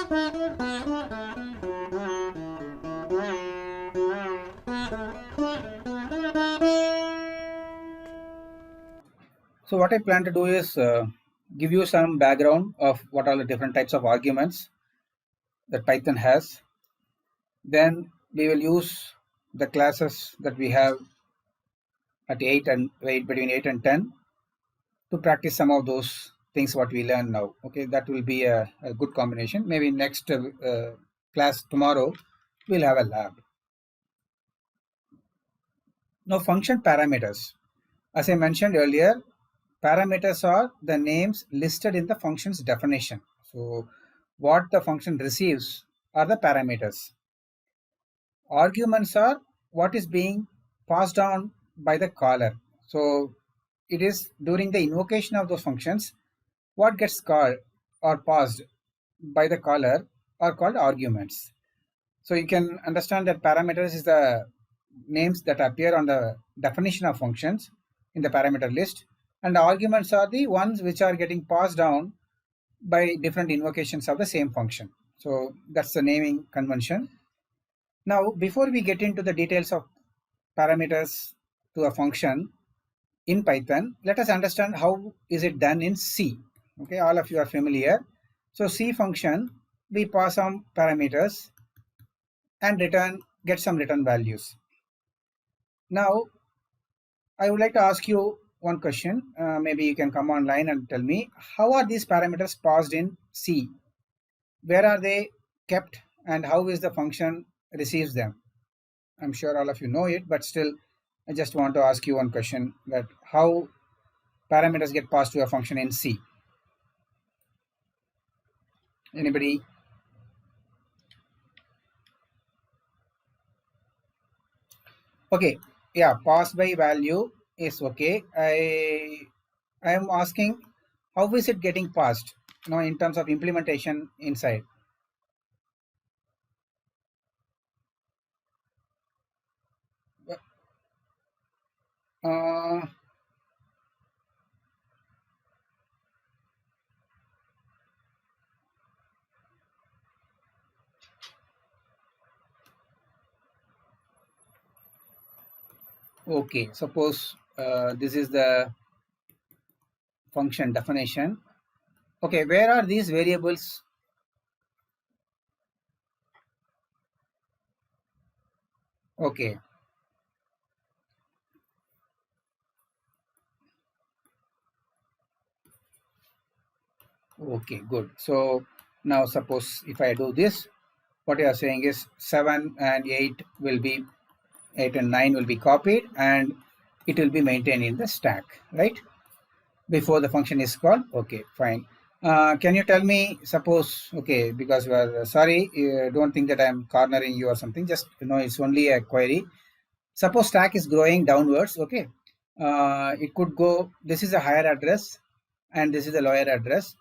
So what I plan to do is give you some background of what are the different types of arguments that Python has. Then we will use the classes that we have at 8 and 8 between 8 and 10 to practice some of those things what we learn now. Okay, that will be a good combination. Maybe next class tomorrow we'll have a lab. Now function parameters. As I mentioned earlier, parameters are the names listed in the function's definition. So what the function receives are the parameters. Arguments are what is being passed on by the caller. So it is during the invocation of those functions, what gets called or passed by the caller are called arguments. So you can understand that parameters is the names that appear on the definition of functions in the parameter list, and the arguments are the ones which are getting passed down by different invocations of the same function. So that's the naming convention. Now, before we get into the details of parameters to a function in Python, let us understand how is it done in C. Okay, all of you are familiar. So C function, we pass some parameters and get some return values. Now, I would like to ask you one question. Maybe you can come online and tell me, how are these parameters passed in C? Where are they kept and how is the function receives them? I'm sure all of you know it, but still I just want to ask you one question, that how parameters get passed to a function in C. Anybody? Okay, yeah, pass by value is okay. I am asking, how is it getting passed? In terms of implementation inside. Uh, okay, suppose this is the function definition. Okay, where are these variables? Okay, okay, good. So now suppose if I do this, what you are saying is 7 and 8 will be 8 and 9 will be copied and it will be maintained in the stack, right? Before the function is called. Okay, fine. Can you tell me, suppose, okay, because we are sorry, don't think that I'm cornering you or something, just it's only a query. Suppose stack is growing downwards, okay. It could go, this is a higher address and this is a lower address.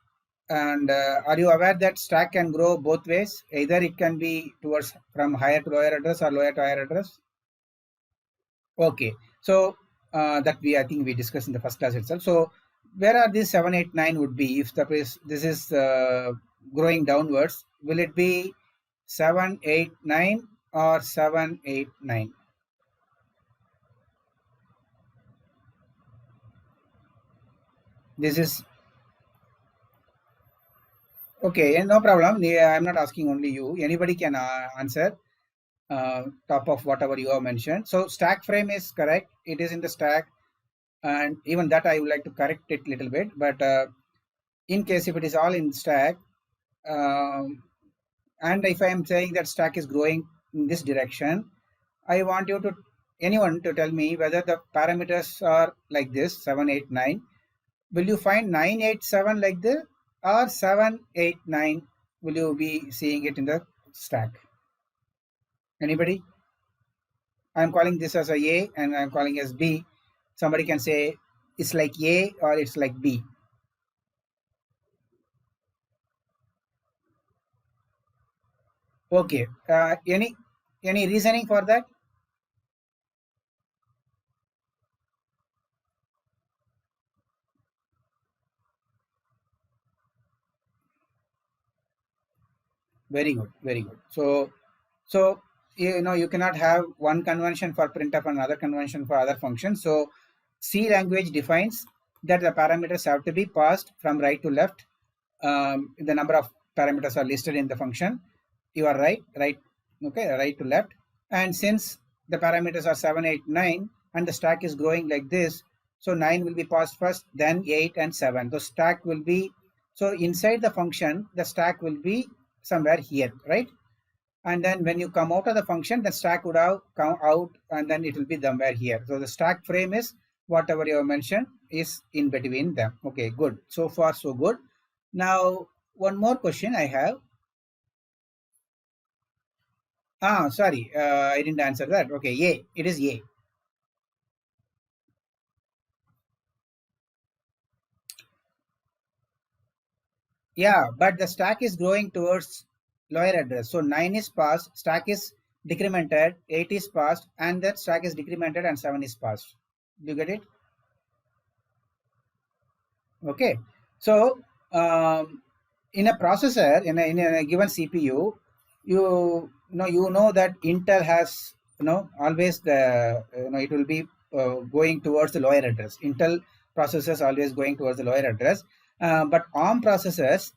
And are you aware that stack can grow both ways? Either it can be towards from higher to lower address or lower to higher address. Okay, so that I think we discussed in the first class itself. So where are these 7, 8, 9 would be if this is growing downwards? Will it be 7, 8, 9 or 7, 8, 9? This is okay, no problem. Yeah, I'm not asking only you. Anybody can answer top of whatever you have mentioned. So stack frame is correct. It is in the stack, and even that I would like to correct it a little bit. But in case if it is all in stack, um, and if I am saying that stack is growing in this direction, I want you to anyone to tell me whether the parameters are like this 7, 8, 9. Will you find 9, 8, 7 like this, or 7, 8, 9? Will you be seeing it in the stack? Anybody? I'm calling this as a and I'm calling as B. Somebody can say it's like A or it's like B. Okay. Any reasoning for that? Very good, very good. So you cannot have one convention for printf and another convention for other functions. So C language defines that the parameters have to be passed from right to left. The number of parameters are listed in the function. You are right, okay, right to left. And since the parameters are 7, 8, 9, and the stack is growing like this, so 9 will be passed first, then 8 and 7. The stack will be, so inside the function, the stack will be somewhere here, right? And then when you come out of the function, the stack would have come out and then it will be somewhere here. So the stack frame is whatever you have mentioned is in between them. Okay, good. So far, so good. Now, one more question I have. Sorry, I didn't answer that. Okay, A. It is A. Yeah, but the stack is growing towards lower address. So 9 is passed, stack is decremented, 8 is passed, and that stack is decremented and 7 is passed. Do you get it? Okay. So in a processor, in a given CPU, you know that Intel has always the it will be going towards the lower address. Intel processors always going towards the lower address, but ARM processors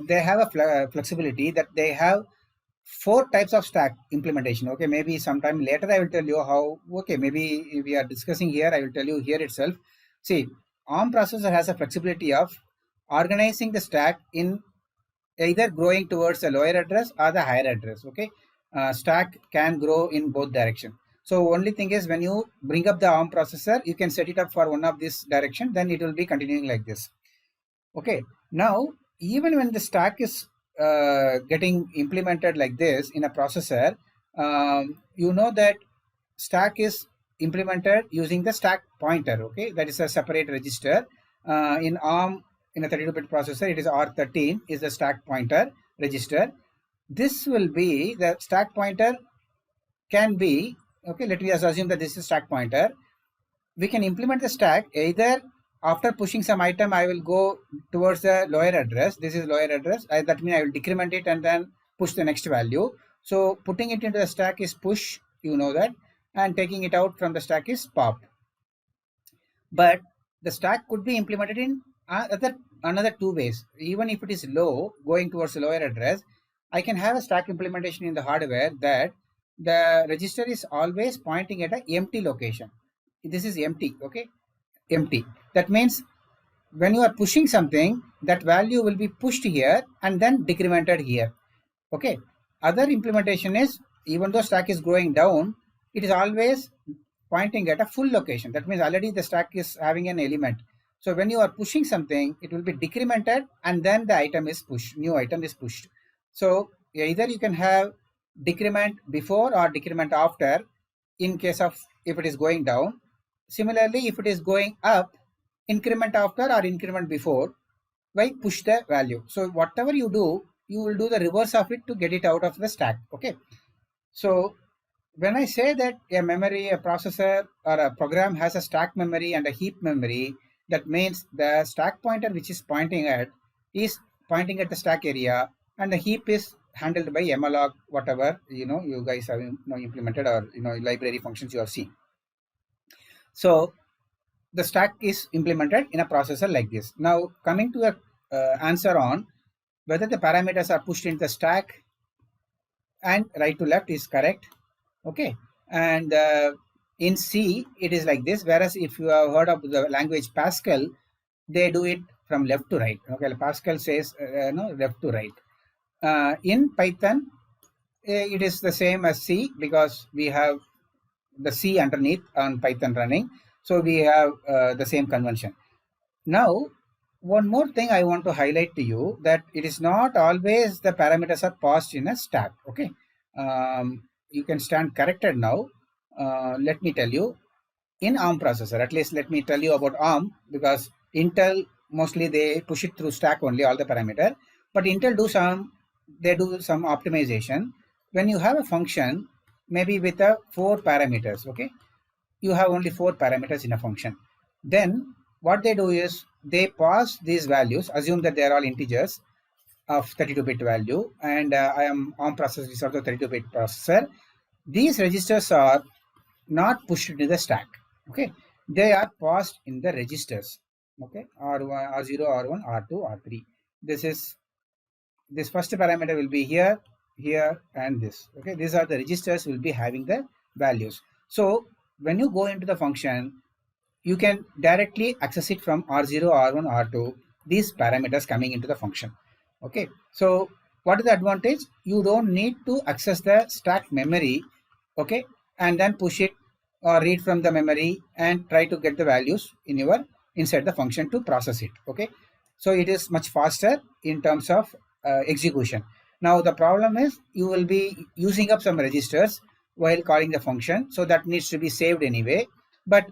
they have a flexibility that they have four types of stack implementation. Okay, maybe sometime later I will tell you how. Okay, maybe we are discussing here, I will tell you here itself. See, ARM processor has a flexibility of organizing the stack in either growing towards the lower address or the higher address. Okay, stack can grow in both direction. So only thing is when you bring up the ARM processor, you can set it up for one of this direction, then it will be continuing like this. Okay, now even when the stack is getting implemented like this in a processor, you know that stack is implemented using the stack pointer. Okay, that is a separate register. In ARM, in a 32-bit processor, it is R13 is the stack pointer register. This will be the stack pointer can be, okay, let me just assume that this is stack pointer. We can implement the stack either after pushing some item, I will go towards the lower address. This is lower address. That means I will decrement it and then push the next value. So putting it into the stack is push, you know that, and taking it out from the stack is pop. But the stack could be implemented in another two ways. Even if it is low, going towards the lower address, I can have a stack implementation in the hardware that the register is always pointing at an empty location. This is empty, okay? Empty. That means when you are pushing something, that value will be pushed here and then decremented here. Okay. Other implementation is even though stack is growing down, it is always pointing at a full location. That means already the stack is having an element. So when you are pushing something, it will be decremented and then the item is pushed, new item is pushed. So either you can have decrement before or decrement after in case of if it is going down. Similarly, if it is going up, increment after or increment before, why push the value. So whatever you do, you will do the reverse of it to get it out of the stack. Okay. So when I say that a memory, a processor or a program has a stack memory and a heap memory, that means the stack pointer which is pointing at is pointing at the stack area and the heap is handled by malloc, whatever you guys have implemented or library functions you have seen. So the stack is implemented in a processor like this. Now coming to a answer on whether the parameters are pushed in the stack and right to left is correct. Okay, and in C it is like this, whereas if you have heard of the language Pascal, they do it from left to right. Okay, Pascal says no, left to right. In Python it is the same as C because we have the C underneath on Python running, so we have the same convention. Now one more thing I want to highlight to you, that it is not always the parameters are passed in a stack. Okay, you can stand corrected now. Let me tell you, in ARM processor, at least let me tell you about ARM, because Intel mostly they push it through stack only, all the parameter, but Intel do some optimization. When you have a function maybe with a 4 parameters, okay, you have only 4 parameters in a function, then what they do is they pass these values, assume that they are all integers, of 32-bit value, and I am ARM processor is also 32-bit processor. These registers are not pushed into the stack. Okay, they are passed in the registers. Okay, R1, R0, R1, R2, R3. This first parameter will be here, here, and this. Okay, these are the registers will be having the values. So when you go into the function, you can directly access it from R0, R1, R2, these parameters coming into the function. Okay, so what is the advantage? You don't need to access the stack memory, okay, and then push it or read from the memory and try to get the values in your inside the function to process it. Okay, so it is much faster in terms of execution. Now the problem is you will be using up some registers while calling the function, so that needs to be saved anyway. But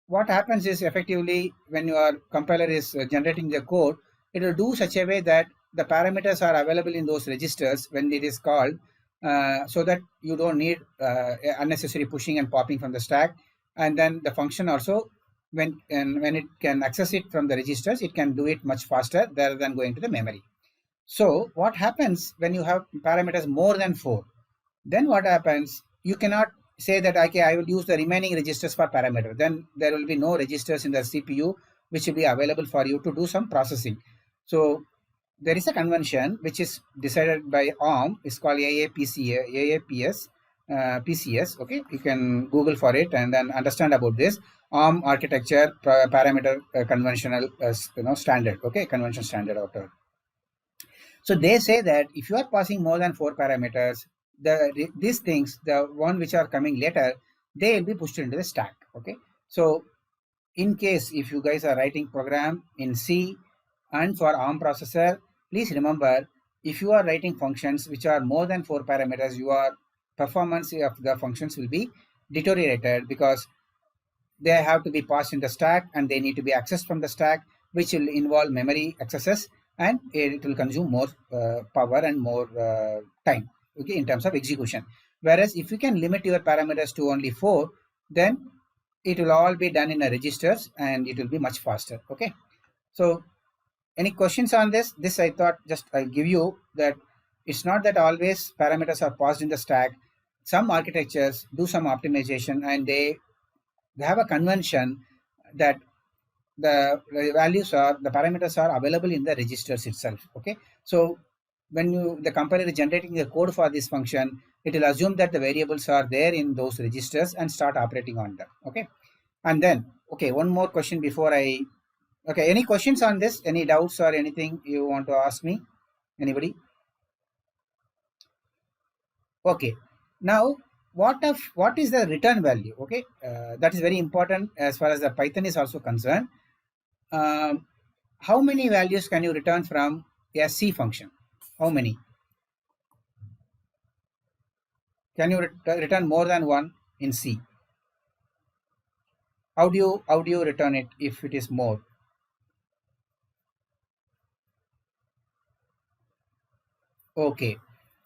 what happens is effectively when your compiler is generating the code, it will do such a way that the parameters are available in those registers when it is called, so that you don't need unnecessary pushing and popping from the stack. And then the function also, when it can access it from the registers, it can do it much faster rather than going to the memory. So what happens when you have parameters more than 4? Then what happens? You cannot say that, okay, I will use the remaining registers for parameter. Then there will be no registers in the CPU which will be available for you to do some processing. So there is a convention which is decided by ARM. It's called AAPS, PCS. Okay, you can Google for it and then understand about this ARM architecture parameter conventional standard. Okay, convention standard outer. So they say that if you are passing more than 4 parameters, these things, the one which are coming later, they will be pushed into the stack. Okay, so in case if you guys are writing program in C and for ARM processor, please remember, if you are writing functions which are more than 4 parameters, your performance of the functions will be deteriorated because they have to be passed in the stack and they need to be accessed from the stack, which will involve memory accesses, and it will consume more power and more time, okay, in terms of execution. Whereas if you can limit your parameters to only 4, then it will all be done in a registers and it will be much faster. Okay, so any questions on this? This I thought just I'll give you that it's not that always parameters are passed in the stack. Some architectures do some optimization and they have a convention that the parameters are available in the registers itself. Okay, so when the compiler is generating the code for this function, it will assume that the variables are there in those registers and start operating on them. Okay, and then okay, one more question before I. Okay, any questions on this? Any doubts or anything you want to ask me? Anybody? Okay, now what is the return value? Okay, that is very important as far as the Python is also concerned. How many values can you return from a C function? How many? Can you return more than one in C? How do you return it if it is more? Okay,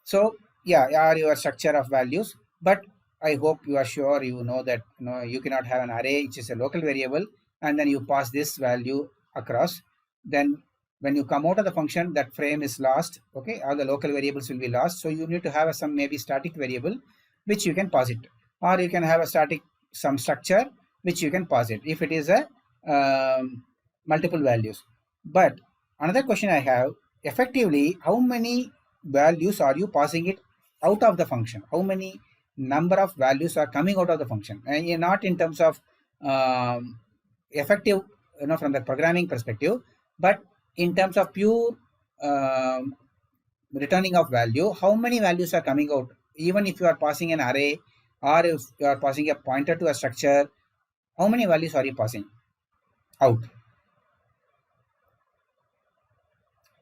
so yeah, are your structure of values, but I hope you are sure you know that you cannot have an array which is a local variable and then you pass this value across. Then when you come out of the function, that frame is lost. Okay, all the local variables will be lost. So you need to have some maybe static variable which you can pass it, or you can have a static some structure which you can pass it if it is a multiple values. But another question I have, effectively, how many values are you passing it out of the function? How many number of values are coming out of the function? And not in terms of effective, from the programming perspective, but in terms of pure returning of value, how many values are coming out? Even if you are passing an array or if you are passing a pointer to a structure, how many values are you passing out?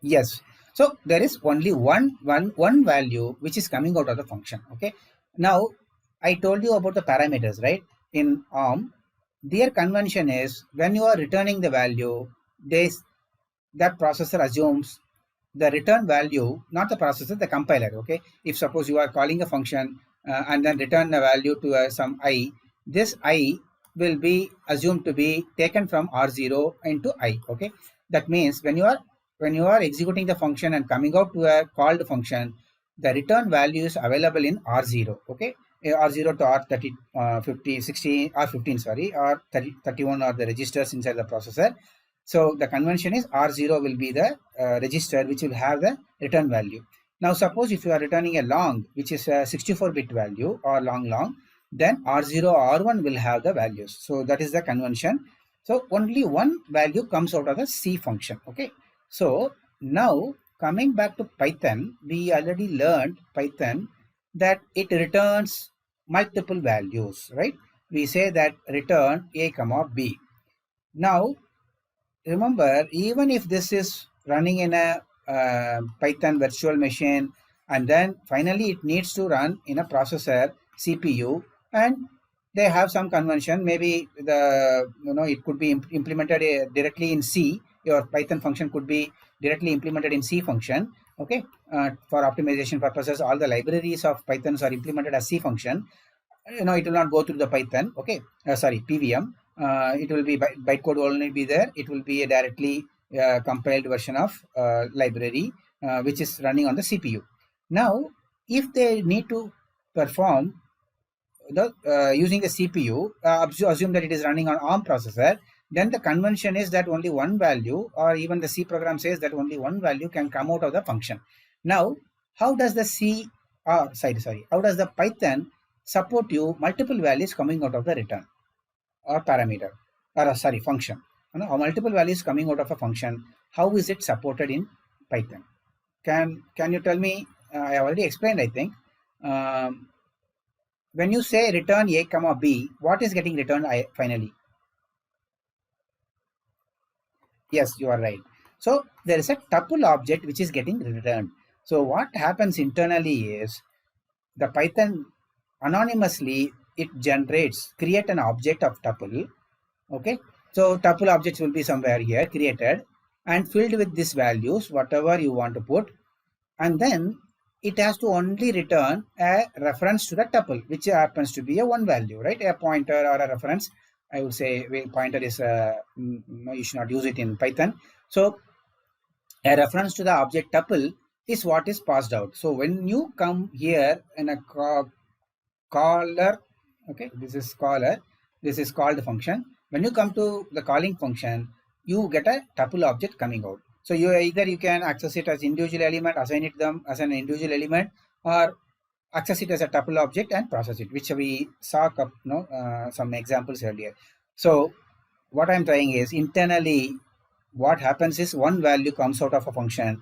Yes. So there is only one value which is coming out of the function. Okay. Now I told you about the parameters, right? In ARM, their convention is when you are returning the value, that processor assumes the return value, not the processor, the compiler. Okay. If suppose you are calling a function and then return a value to some I, this I will be assumed to be taken from R0 into I. Okay. That means when you are when you are executing the function and coming out to a called function, the return value is available in R0. Okay, R0 to R30, 50, 60, R15, sorry, or 30, 31 are the registers inside the processor. So the convention is R0 will be the register which will have the return value. Now suppose if you are returning a long, which is a 64-bit value or long, then R0 or R1 will have the values. So that is the convention. So only one value comes out of the C function. Okay. So now coming back to Python, we already learned Python that it returns multiple values, right? We say that return A comma B. Now remember, even if this is running in a Python virtual machine, and then finally it needs to run in a processor CPU, and they have some convention, maybe it could be implemented directly in C. Your Python function could be directly implemented in C function. Okay, for optimization purposes, all the libraries of Pythons are implemented as C function. It will not go through the Python. Okay, sorry, PVM. It will be bytecode will only be there. It will be a directly compiled version of library which is running on the CPU. Now if they need to perform the using the CPU, assume that it is running on ARM processor, then the convention is that only one value, or even the C program says that only one value can come out of the function. Now how does the how does the Python support you multiple values coming out of the return or parameter, or sorry, function? Or multiple values coming out of a function. How is it supported in Python? Can you tell me? I already explained, I think. When you say return A comma B, what is getting returned finally? Yes, you are right. So there is a tuple object which is getting returned. So what happens internally is the Python anonymously it create an object of tuple. Okay, so tuple objects will be somewhere here created and filled with these values, whatever you want to put, and then it has to only return a reference to the tuple, which happens to be a one value, right? A pointer or a reference. I would say pointer is you should not use it in Python. So a reference to the object tuple is what is passed out. So when you come here in a caller, okay, this is caller, this is called function. When you come to the calling function, you get a tuple object coming out. So you can access it as individual element, assign it them as an individual element, or access it as a tuple object and process it, which we saw some examples earlier. So what I'm trying is, internally what happens is one value comes out of a function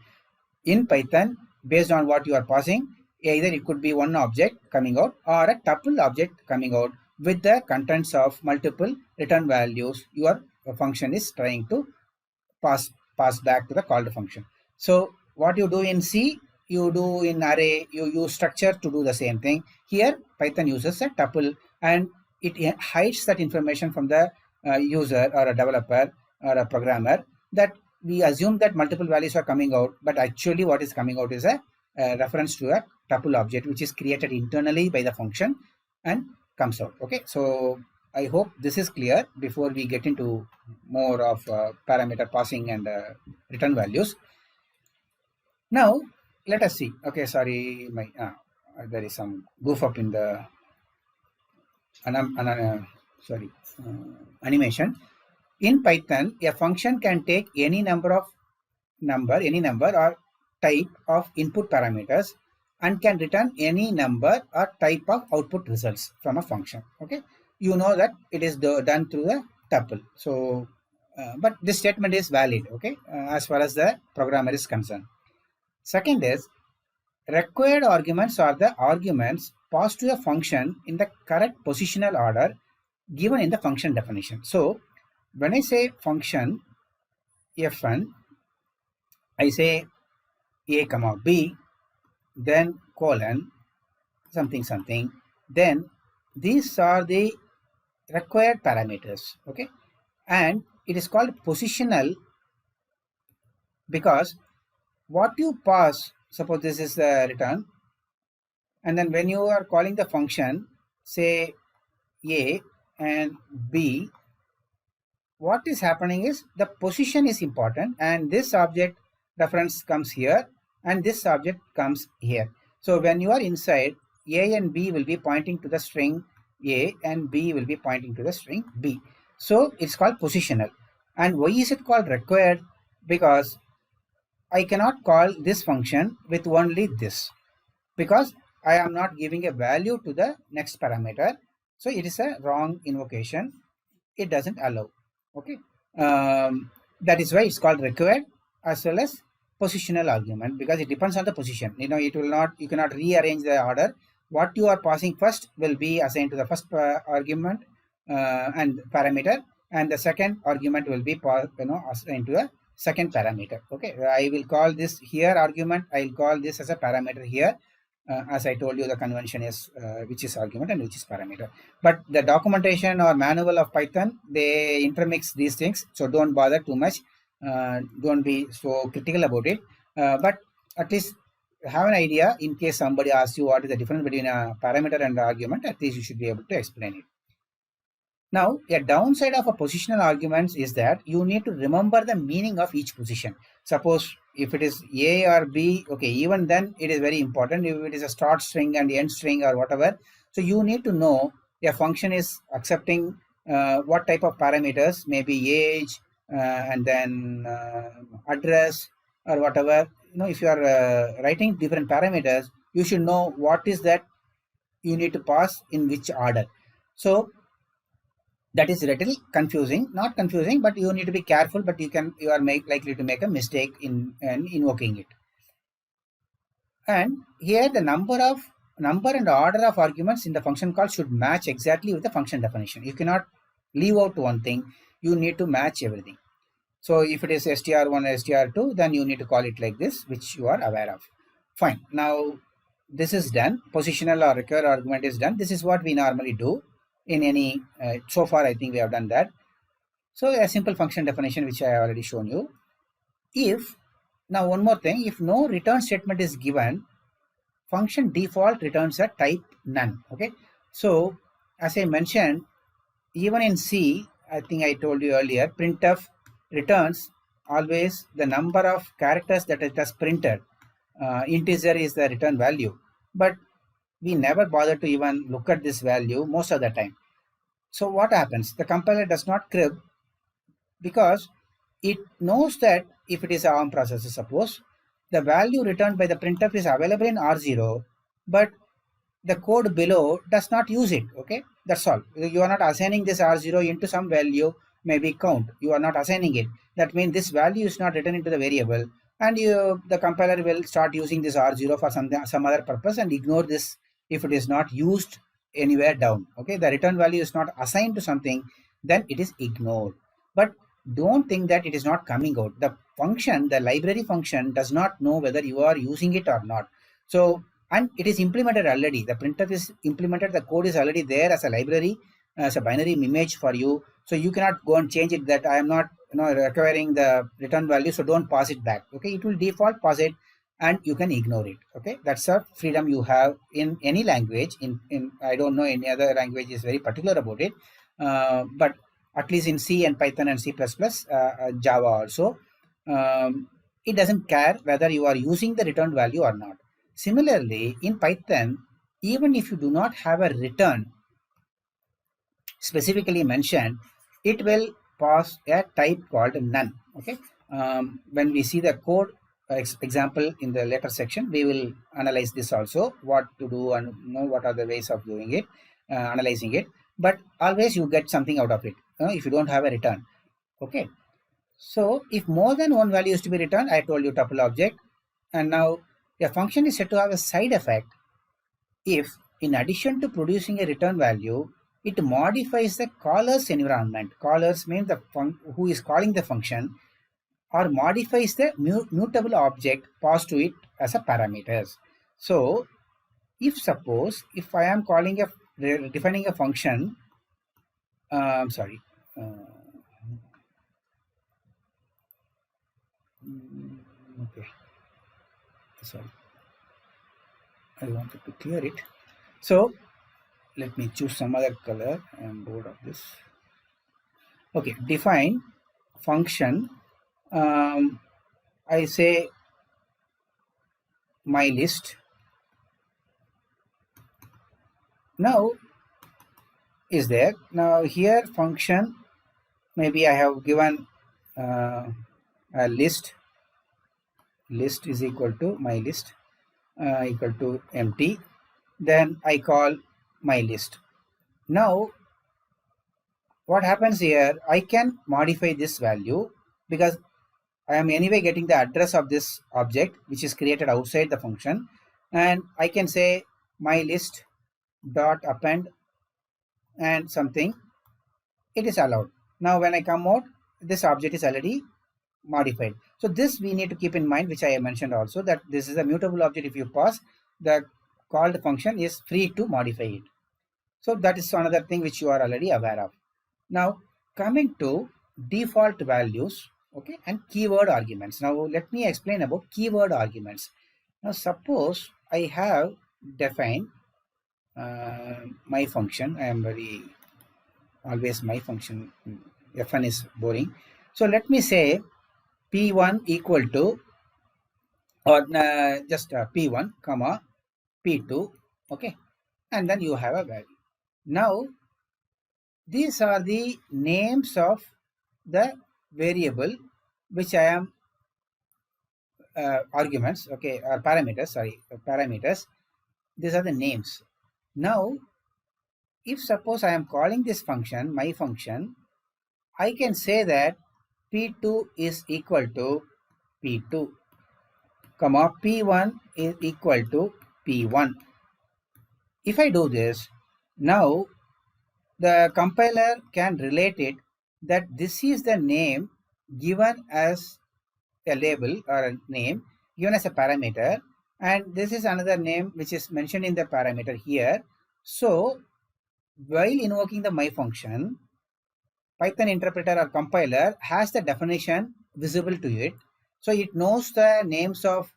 in Python based on what you are passing. Either it could be one object coming out or a tuple object coming out with the contents of multiple return values your function is trying to pass back to the called function. So what you do in C, you do in array, you use structure to do the same thing. Here Python uses a tuple and it hides that information from the user or a developer or a programmer, that we assume that multiple values are coming out, but actually what is coming out is a reference to a tuple object which is created internally by the function and comes out. Okay, so I hope this is clear before we get into more of parameter passing and return values. Now let us see. Okay, sorry, there is some goof up in the animation. In Python, a function can take any number or type of input parameters and can return any number or type of output results from a function. Okay, you know that it is done through the tuple. So, but this statement is valid. Okay, as far as the programmer is concerned. Second is, required arguments are the arguments passed to a function in the correct positional order given in the function definition. So when I say function fn, I say a comma b, then colon something something, then these are the required parameters. Okay, and it is called positional because what you pass, suppose this is the return, and then when you are calling the function, say a and b, what is happening is the position is important, and this object, reference comes here and this object comes here. So when you are inside, A and B will be pointing to the string A and B will be pointing to the string B. So it's called positional. And why is it called required? Because I cannot call this function with only this, because I am not giving a value to the next parameter. So it is a wrong invocation. It doesn't allow. Okay. That is why it's called required as well as positional argument, because it depends on the position. It will not, you cannot rearrange the order. What you are passing first will be assigned to the first argument and parameter, and the second argument will be assigned to the second parameter. Okay, I will call this here argument. I will call this as a parameter here. As I told you, the convention is which is argument and which is parameter. But the documentation or manual of Python, they intermix these things. So don't bother too much. Don't be so critical about it. But at least have an idea in case somebody asks you what is the difference between a parameter and an argument. At least you should be able to explain it. Now, a downside of a positional arguments is that you need to remember the meaning of each position. Suppose if it is A or B, okay, even then it is very important. If it is a start string and end string or whatever, so you need to know a function is accepting what type of parameters, maybe age and then address or whatever. If you are writing different parameters, you should know what is that you need to pass in which order. So that is a little confusing, not confusing, but you need to be careful, but you are likely to make a mistake in invoking it. And here the number and order of arguments in the function call should match exactly with the function definition. You cannot leave out one thing. You need to match everything. So if it is str1, str2, then you need to call it like this, which you are aware of. Fine. Now this is done. Positional or recur argument is done. This is what we normally do in any, so far I think we have done that. So a simple function definition which I have already shown you. Now one more thing, if no return statement is given, function default returns a type none. Okay, so as I mentioned, even in C, I think I told you earlier, printf returns always the number of characters that it has printed. Integer is the return value, but we never bother to even look at this value most of the time. So what happens? The compiler does not crib, because it knows that if it is an ARM processor, suppose the value returned by the printf is available in R0, but the code below does not use it. Okay, that's all. You are not assigning this R0 into some value, maybe count. You are not assigning it. That means this value is not written into the variable, and the compiler will start using this R0 for some other purpose and ignore this if it is not used anywhere down. Okay, the return value is not assigned to something, then it is ignored. But don't think that it is not coming out. The function, the library function, does not know whether you are using it or not. So, and it is implemented already. The printf is implemented. The code is already there as a library, as a binary image for you. So you cannot go and change it that I am not requiring the return value, so don't pass it back. Okay, it will default pass it and you can ignore it. Okay, that's a freedom you have in any language. In I don't know any other language is very particular about it, but at least in C and Python and C++, Java also, it doesn't care whether you are using the returned value or not. Similarly, in Python, even if you do not have a return specifically mentioned, it will pass a type called none. Okay, when we see the code example in the later section, we will analyze this also, what to do and what are the ways of doing it, analyzing it. But always you get something out of it if you don't have a return. Okay, so if more than one value is to be returned, I told you tuple object, and now a function is said to have a side effect if, in addition to producing a return value, it modifies the caller's environment. Callers means the who is calling the function, or modifies the mutable object passed to it as a parameters. So if suppose if I am calling defining a function, okay, sorry, I wanted to clear it. So let me choose some other color. I am bored of this. Okay, define function. I say my list. Now is there. Now here function, maybe I have given a list is equal to my list equal to empty. Then I call my list. Now what happens here, I can modify this value because I am anyway getting the address of this object which is created outside the function, and I can say my list dot append and something, it is allowed. Now when I come out, this object is already modified. So this we need to keep in mind, which I mentioned also, that this is a mutable object. If you pass, the called function is free to modify it. So that is another thing which you are already aware of. Now coming to default values, okay, and keyword arguments. Now let me explain about keyword arguments. Now suppose I have defined my function. I am very always my function fn is boring. So let me say p1 equal to, or just p1 comma p2, okay, and then you have a value. Now these are the names of the variable which I am arguments, okay, or parameters, sorry, parameters. These are the names. Now if suppose I am calling this function my function, I can say that p2 is equal to p2 comma p1 is equal to p1. If I do this, now the compiler can relate it that this is the name given as a label or a name given as a parameter, and this is another name which is mentioned in the parameter here. So while invoking the my function, Python interpreter or compiler has the definition visible to it. So it knows the names of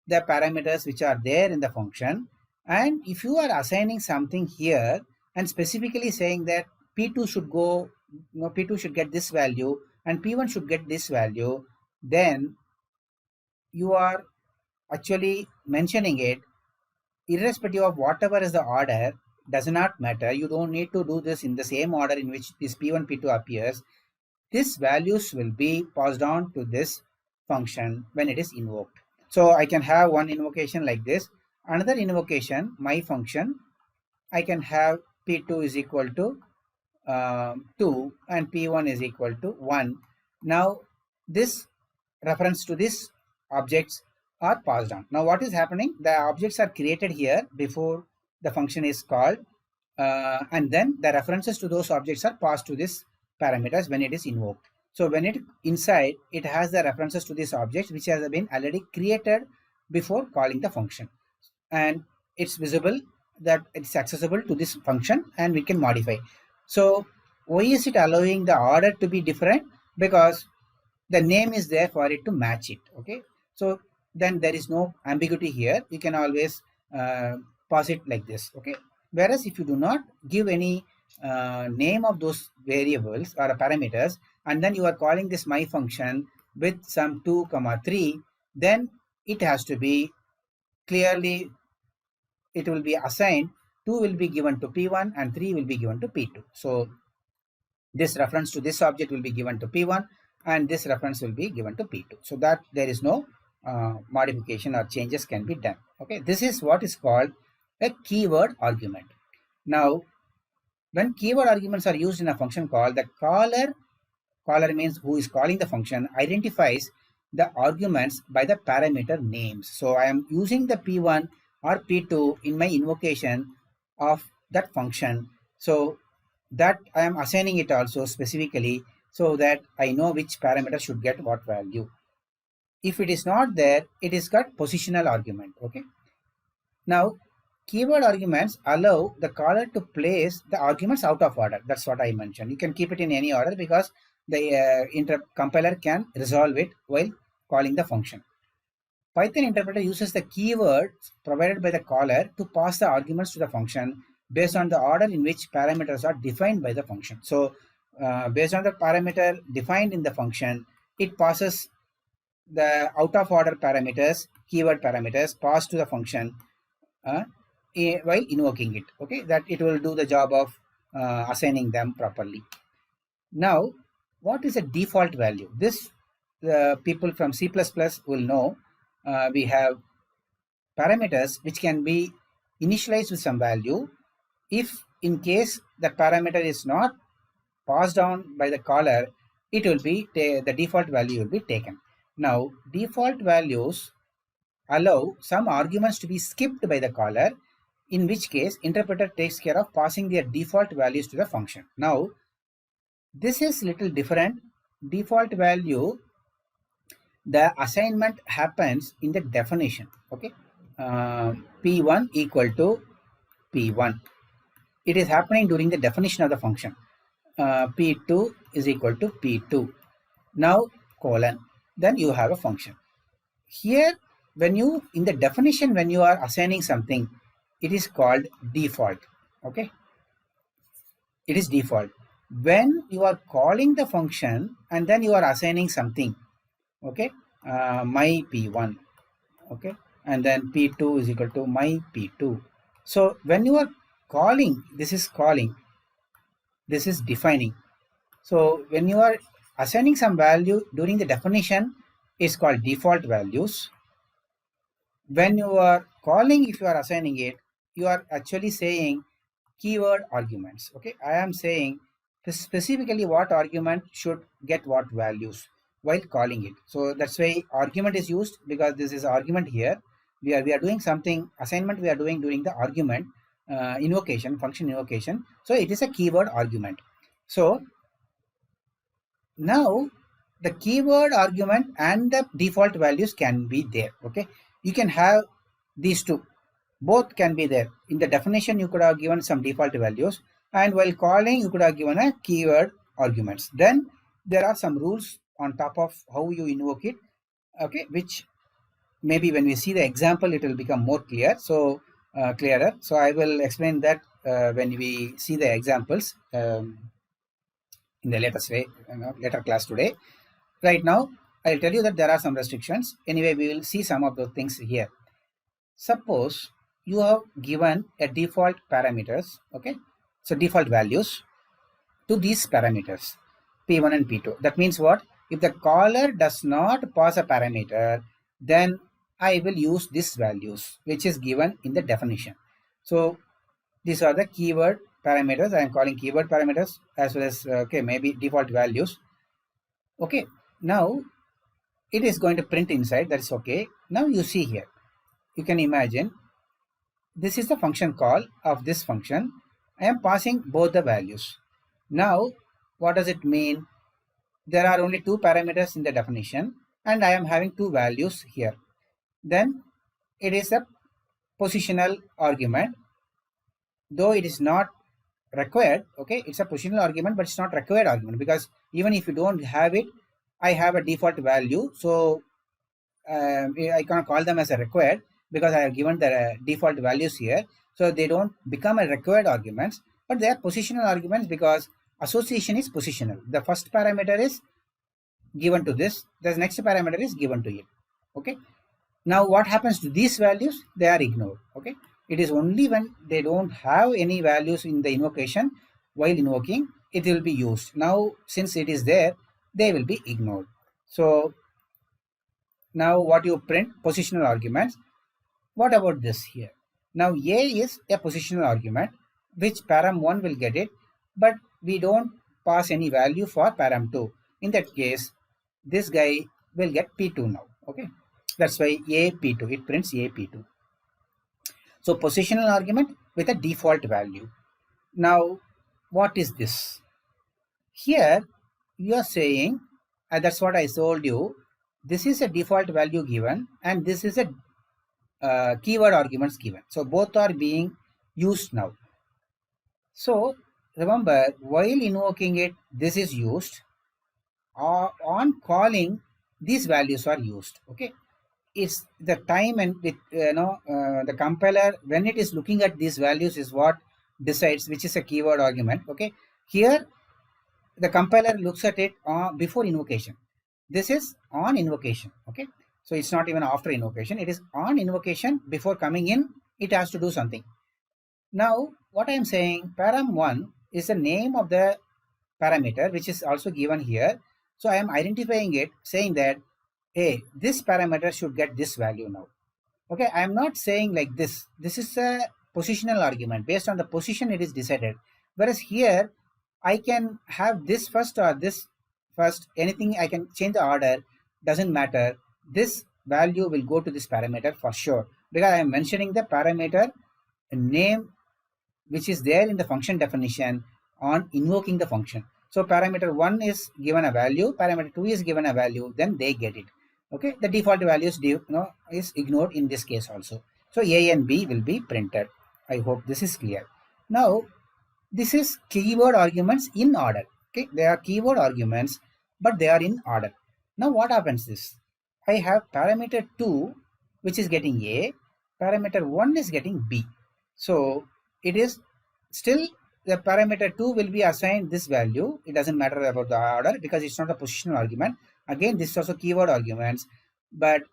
the parameters which are there in the function. And if you are assigning something here and specifically saying that P2 should go, P2 should get this value and P1 should get this value, then you are actually mentioning it irrespective of whatever is the order, does not matter. You don't need to do this in the same order in which this P1, P2 appears. These values will be passed on to this function when it is invoked. So I can have one invocation like this. Another invocation, my function, I can have P2 is equal to 2 and P1 is equal to 1. Now this reference to this objects are passed on. Now what is happening? The objects are created here before the function is called, and then the references to those objects are passed to this parameters when it is invoked. So when it inside, it has the references to this object which has been already created before calling the function, and it's visible that it's accessible to this function and we can modify. So why is it allowing the order to be different? Because the name is there for it to match it, okay. So then there is no ambiguity here. You can always pass it like this, okay. Whereas if you do not give any name of those variables or parameters, and then you are calling this my function with some 2 comma 3, then it has to be clearly, it will be assigned 2 will be given to p1 and 3 will be given to p2. So this reference to this object will be given to p1 and this reference will be given to p2, so that there is no modification or changes can be done, okay. This is what is called a keyword argument. Now when keyword arguments are used in a function call, the caller means who is calling the function, identifies the arguments by the parameter names. So I am using the p1 or p2 in my invocation of that function, so that I am assigning it also specifically so that I know which parameter should get what value. If it is not there, it is got positional argument, okay. Now keyword arguments allow the caller to place the arguments out of order. That's what I mentioned. You can keep it in any order because the compiler can resolve it while calling the function. Python interpreter uses the keywords provided by the caller to pass the arguments to the function based on the order in which parameters are defined by the function. So based on the parameter defined in the function, it passes the out of order parameters, keyword parameters passed to the function while invoking it. Okay, that it will do the job of assigning them properly. Now, what is a default value? This the people from C++ will know. We have parameters which can be initialized with some value. If in case that parameter is not passed down by the caller, it will be the default value will be taken. Now, default values allow some arguments to be skipped by the caller, in which case interpreter takes care of passing their default values to the function. Now, this is little different. Default value, the assignment happens in the definition. Okay, p1 equal to p1. It is happening during the definition of the function. P2 is equal to p2. Now colon. Then you have a function. Here, when you in the definition, when you are assigning something, it is called default. Okay, it is default. When you are calling the function and then you are assigning something, okay, my p1, okay, and then p2 is equal to my p2. So when you are calling, this is calling, this is defining. So when you are assigning some value during the definition, is called default values. When you are calling, if you are assigning it, you are actually saying keyword arguments. Okay, I am saying specifically what argument should get what values while calling it. So that's why argument is used, because this is argument here. We are doing something assignment we are doing during the argument invocation, function invocation. So it is a keyword argument. So now the keyword argument and the default values can be there. Okay, you can have these two, both can be there. In the definition you could have given some default values, and while calling you could have given a keyword arguments. Then there are some rules on top of how you invoke it, okay, which maybe when we see the example it will become more clear. So clearer. So I will explain that when we see the examples in the later class today. Right now I'll tell you that there are some restrictions. Anyway, we will see some of those things here. Suppose you have given a default parameters, okay, so default values to these parameters p1 and p2. That means what? If the caller does not pass a parameter, then I will use these values which is given in the definition. So these are the keyword parameters. I am calling keyword parameters, as well as okay, maybe default values. Okay, now it is going to print inside. That's okay. Now you see here, you can imagine this is the function call of this function. I am passing both the values. Now what does it mean? There are only two parameters in the definition and I am having two values here. Then it is a positional argument, though it is not required. Okay, it's a positional argument, but it's not required argument, because even if you don't have it, I have a default value. So I cannot call them as a required, because I have given the default values here. So they don't become a required arguments, but they are positional arguments because association is positional. The first parameter is given to this, the next parameter is given to it. Okay, now what happens to these values? They are ignored. Okay, it is only when they don't have any values in the invocation, while invoking it will be used. Now since it is there, they will be ignored. So now what you print? Positional arguments. What about this here? Now A is a positional argument, which param 1 will get it, but we don't pass any value for param 2. In that case, this guy will get P2 now. Okay, that's why A P2, it prints A P2. So positional argument with a default value. Now what is this? Here you are saying, that's what I told you, this is a default value given and this is a keyword arguments given. So both are being used now. So remember, while invoking it, this is used. On calling, these values are used. Okay, it's the time and with the compiler, when it is looking at these values, is what decides which is a keyword argument. Okay, here the compiler looks at it before invocation. This is on invocation. Okay, so it's not even after invocation, it is on invocation. Before coming in, it has to do something. Now what I am saying, param1 is the name of the parameter which is also given here. So I am identifying it, saying that, hey, this parameter should get this value now. Okay, I am not saying like this. This is a positional argument. Based on the position, it is decided. Whereas here, I can have this first or this first. Anything I can change the order. Doesn't matter. This value will go to this parameter for sure, because I am mentioning the parameter name which is there in the function definition on invoking the function. So parameter 1 is given a value, parameter 2 is given a value, then they get it. Okay, the default values is ignored in this case also. So A and B will be printed. I hope this is clear. Now this is keyword arguments in order. Okay, they are keyword arguments, but they are in order. Now what happens is, I have parameter 2 which is getting A, parameter 1 is getting B. So it is still the parameter 2 will be assigned this value. It doesn't matter about the order because it's not a positional argument. Again, this is also keyword arguments, but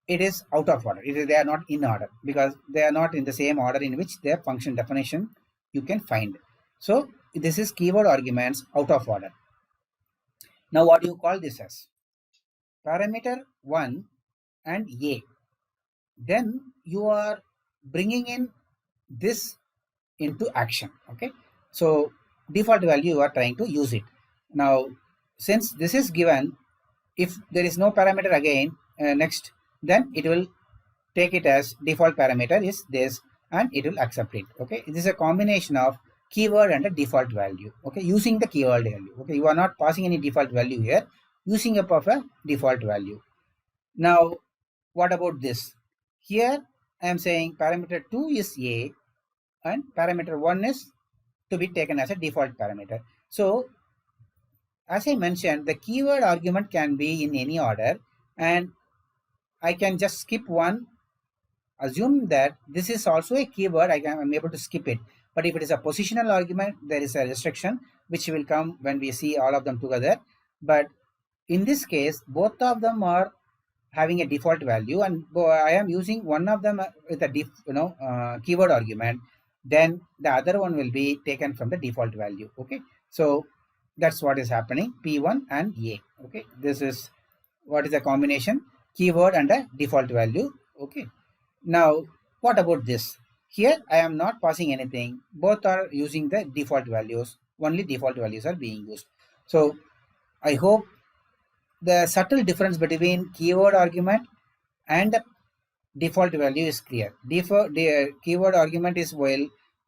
it is out of order. They are not in order because they are not in the same order in which their function definition you can find. So this is keyword arguments out of order. Now what do you call this as? Parameter 1 and A. Then you are bringing in this into action. Okay, so default value you are trying to use it. Now since this is given, if there is no parameter again next, then it will take it as default parameter is this and it will accept it. Okay, it is a combination of keyword and a default value. Okay, using the keyword value. Okay, you are not passing any default value here, using up of a default value. Now what about this? Here I am saying parameter 2 is A and parameter 1 is to be taken as a default parameter. So as I mentioned, the keyword argument can be in any order, and I can just skip one. Assume that this is also a keyword, I'm able to skip it. But if it is a positional argument, there is a restriction which will come when we see all of them together. But in this case, both of them are having a default value, and I am using one of them with a keyword argument. Then the other one will be taken from the default value. Okay, so that's what is happening, P1 and A. Okay, this is what is the combination, keyword and a default value. Okay, now what about this? Here I am not passing anything, both are using the default values, only default values are being used. So I hope the subtle difference between keyword argument and the default value is clear. The keyword argument is while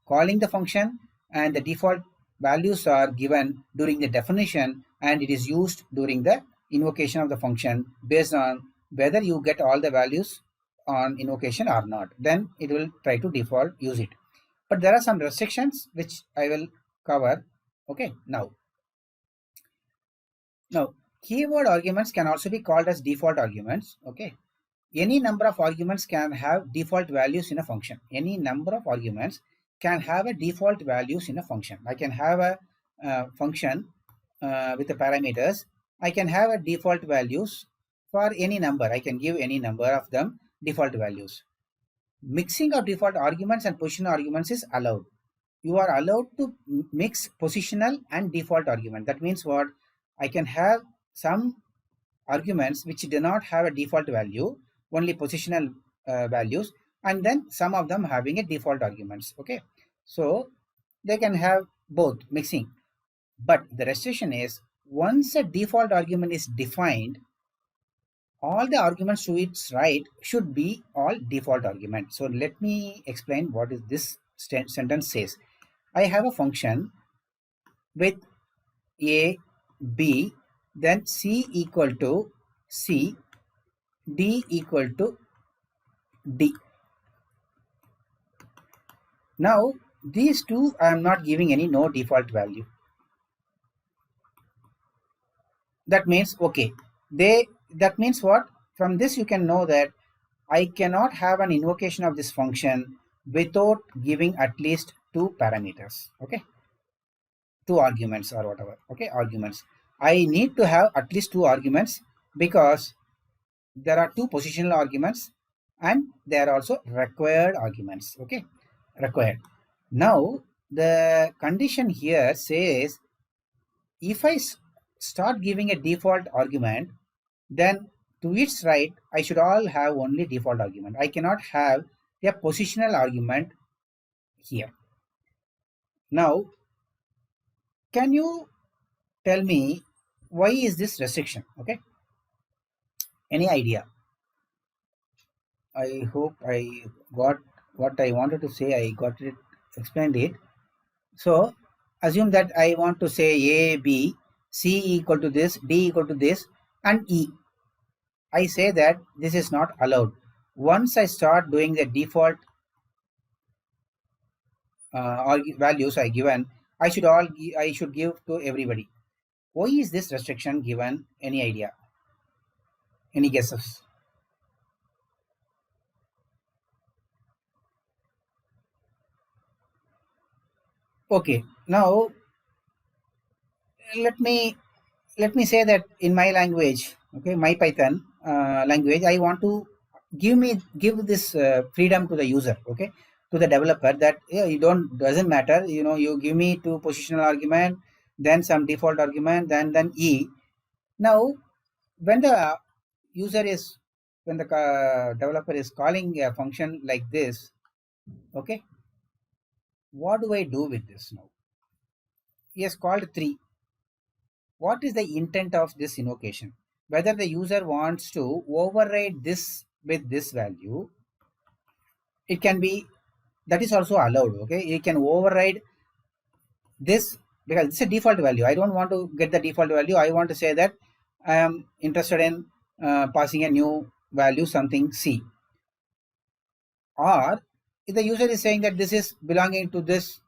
calling the function, and the default values are given during the definition, and it is used during the invocation of the function based on whether you get all the values on invocation or not. Then it will try to default use it. But there are some restrictions which I will cover. Okay, now keyword arguments can also be called as default arguments. Okay, any number of arguments can have default values in a function. Any number of arguments can have a default values in a function. I can have a function with the parameters. I can have a default values for any number. I can give any number of them default values. Mixing of default arguments and positional arguments is allowed. You are allowed to mix positional and default argument. That means what? I can have some arguments which do not have a default value, only positional values, and then some of them having a default arguments. Okay, so they can have both mixing, but the restriction is once a default argument is defined, all the arguments to its right should be all default arguments. So let me explain what is this sentence says. I have a function with a, b, then c equal to c, d equal to d. Now these two I am not giving any no default value. That means okay, that means what? From this you can know that I cannot have an invocation of this function without giving at least two parameters. Okay, two arguments or whatever. Okay, arguments. I need to have at least two arguments because there are two positional arguments and there are also required arguments. Okay, required. Now the condition here says if I start giving a default argument, then to its right I should all have only default argument. I cannot have a positional argument here. Now can you tell me why is this restriction? Okay, any idea? I hope I got what I wanted to say. I got it, explained it. So assume that I want to say A, B, C equal to this, D equal to this, and E. I say that this is not allowed. Once I start doing the default values I given, I should give to everybody. Why is this restriction given? Any idea? Any guesses? Okay, now let me say that in my language, okay, my Python language, I want to give this freedom to the user, okay, to the developer, that yeah, you don't doesn't matter, you know, you give me two positional argument, then some default argument, then E. Now when the user is when the developer is calling a function like this, okay, what do I do with this now? He has called 3. What is the intent of this invocation? Whether the user wants to override this with this value, it can be, that is also allowed. Okay, you can override this because it's a default value. I don't want to get the default value. I want to say that I am interested in passing a new value, something C. Or if the user is saying that this is belonging to this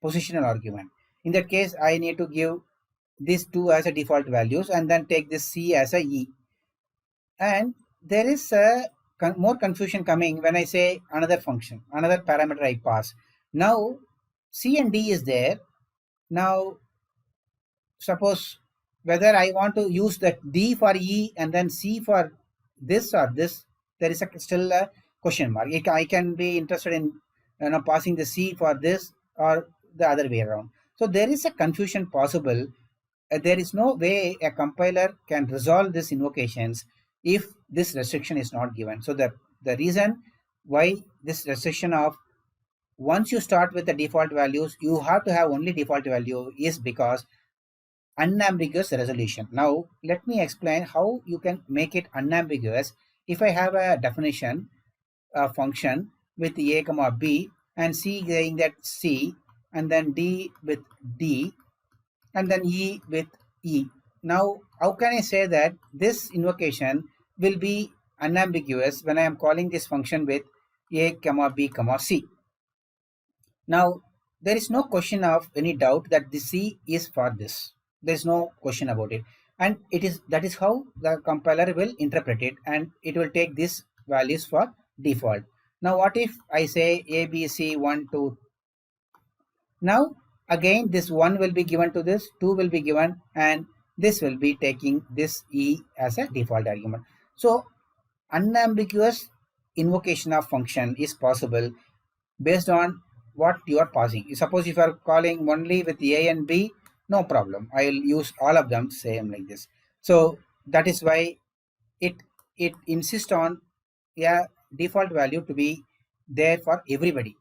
positional argument, in that case I need to give these two as a default values and then take this C as a E. And there is a more confusion coming when I say another function, another parameter I pass. Now C and D is there. Now suppose whether I want to use that D for E and then C for this or this, there is still a question mark. I can be interested in passing the C for this or the other way around. So there is a confusion possible. There is no way a compiler can resolve these invocations if this restriction is not given. So the reason why this restriction of once you start with the default values, you have to have only default value is because unambiguous resolution. Now let me explain how you can make it unambiguous. If I have a definition, a function with a comma b and c saying that C and then D with D and then E with E. Now how can I say that this invocation will be unambiguous when I am calling this function with a comma b comma C? Now there is no question of any doubt that the C is for this. There is no question about it, and that is how the compiler will interpret it, and it will take these values for default. Now what if I say A B C 1 2? Now again this 1 will be given to this, 2 will be given, and this will be taking this E as a default argument. So unambiguous invocation of function is possible based on what you are passing. Suppose if you are calling only with A and B, no problem. I will use all of them same like this. So that is why it insists on a default value to be there for everybody.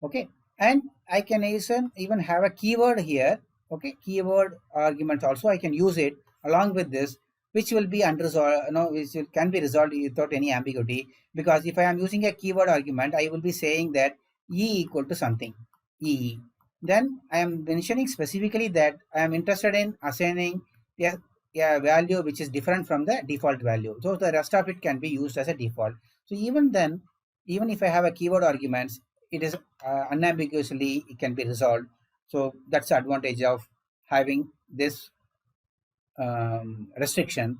Okay, and I can even have a keyword here. Okay, keyword argument also I can use it along with this, which will be unresolved, which can be resolved without any ambiguity. Because if I am using a keyword argument, I will be saying that E equal to something, E. Then I am mentioning specifically that I am interested in assigning a value which is different from the default value. So the rest of it can be used as a default. So even then, even if I have a keyword arguments, it is unambiguously it can be resolved. So that's the advantage of having this restriction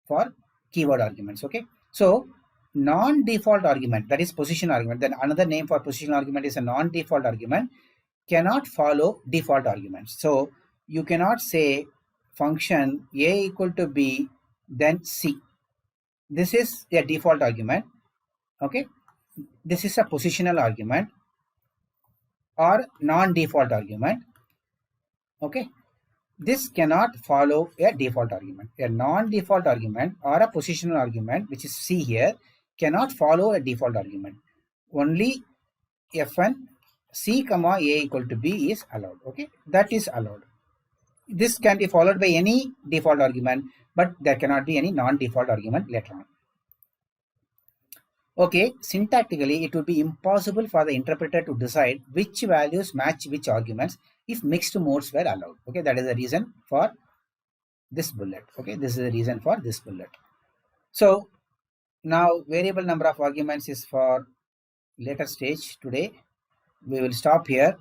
for keyword arguments. Okay, so non-default argument, that is position argument, then another name for position argument is a non-default argument, cannot follow default arguments. So you cannot say function A equal to B then C. This is a default argument. Okay, this is a positional argument or non-default argument. Okay, this cannot follow a default argument. A non-default argument or a positional argument, which is C here, cannot follow a default argument. Only Fn C comma A equal to B is allowed. Okay, that is allowed. This can be followed by any default argument, but there cannot be any non-default argument later on. Okay, syntactically, it would be impossible for the interpreter to decide which values match which arguments if mixed modes were allowed. Okay, that is the reason for this bullet. Okay, this is the reason for this bullet. So now variable number of arguments is for later stage today. We will stop here.